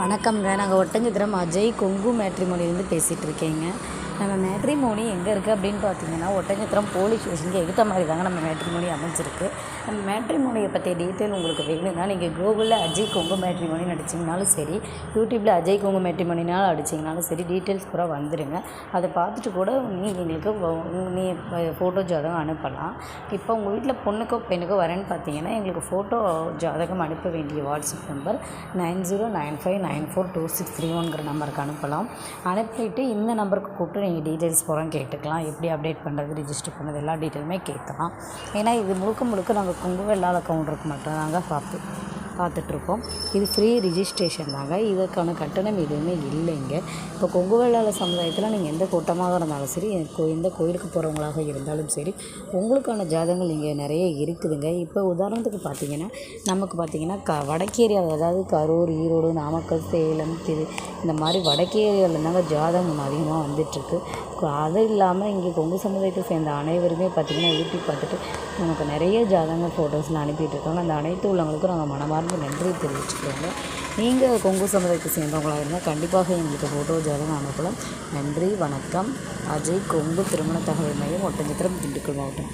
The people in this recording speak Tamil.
வணக்கம்ங்க. நாங்கள் ஒட்டஞ்சத்திரம் அஜய் கொங்கு மேட்ரிமோனிலேருந்து பேசிகிட்டு இருக்கேங்க. நம்ம மேட்ரிமோனி எங்கே இருக்குது அப்படின்னு பார்த்தீங்கன்னா, ஒட்டஞ்சத்திரம் போலீஸ் ஸ்டேஷனுக்கு எதுத்த மாதிரி தாங்க நம்ம மேட்ரிமோனி அமைஞ்சிருக்கு. நம்ம மேட்ரிமோனியை பற்றிய டீட்டெயில் உங்களுக்கு வேணும்னா நீங்கள் கூகுளில் அஜய் கொங்கு மேட்ரிமோனின்னு அடிச்சிங்கனாலும் சரி, யூடியூப்பில் அஜய் கொங்கு மேட்ரிமோனினாலும் அடிச்சிங்கனாலும் சரி, டீட்டெயில்ஸ் கூட வந்துடுங்க. அதை பார்த்துட்டு கூட நீங்கள் எங்களுக்கு ஃபோட்டோ ஜாதகம் அனுப்பலாம். இப்போ உங்கள் வீட்டில் பொண்ணுக்கோ பெண்ணுக்கோ வரேன்னு பார்த்தீங்கன்னா, எங்களுக்கு ஃபோட்டோ ஜாதகம் அனுப்ப வேண்டிய வாட்ஸ்அப் நம்பர் 9095942631ங்கிற நம்பருக்கு அனுப்பலாம். அனுப்பிட்டு இந்த நம்பருக்கு கூப்பிட்டு நீங்கள் டீட்டெயில்ஸ் பூரா கேட்டுக்கலாம். எப்படி அப்டேட் பண்ணுறது, ரிஜிஸ்டர் பண்ணுறது, எல்லா டீட்டெயிலுமே கேட்கலாம். ஏன்னா இது முழுக்க நாங்கள் கொங்கு வெள்ளாள கவுண்டருக்கு மட்டும் நாங்கள் பார்த்துட்ருக்கோம். இது ஃப்ரீ ரிஜிஸ்ட்ரேஷன் தாங்க. இதற்கான கட்டணம் எதுவுமே இல்லைங்க. இப்போ கொங்கு வெள்ளாள சமுதாயத்தில் நீங்கள் எந்த கூட்டமாக இருந்தாலும் சரி, எந்த கோயிலுக்கு போகிறவங்களாக இருந்தாலும் சரி, உங்களுக்கான ஜாதகங்கள் இங்கே நிறைய இருக்குதுங்க. இப்போ உதாரணத்துக்கு பார்த்தீங்கன்னா, நமக்கு பார்த்தீங்கன்னா வடக்கு ஏரியாவில், அதாவது கரூர், ஈரோடு, நாமக்கல், சேலம், இந்த மாதிரி வடக்கு ஏரியாவில் தாங்க ஜாதகம் அதிகமாக வந்துட்டுருக்கு. அது இல்லாமல் இங்கே கொங்கு சமுதாயத்தை சேர்ந்த அனைவருமே பார்த்திங்கன்னா யூடியூப் பார்த்துட்டு நமக்கு நிறைய ஜாதகங்கள் ஃபோட்டோஸ்லாம் அனுப்பிட்டுருக்காங்க. அந்த அனைத்து உள்ளவங்களுக்கும் நாங்கள் மனமார்ந்த நன்றி தெரிவிச்சுக்கிறோங்க. நீங்கள் கொங்கு சமுதாயத்தை சேர்ந்தவங்களாக இருந்தால் கண்டிப்பாக எங்களுக்கு ஃபோட்டோ ஜாதகம் அனுப்பலாம். நன்றி, வணக்கம். அஜய் கொங்கு திருமண தகவல் மையம், ஒட்டஞ்சத்திரம், திண்டுக்கல் மாவட்டம்.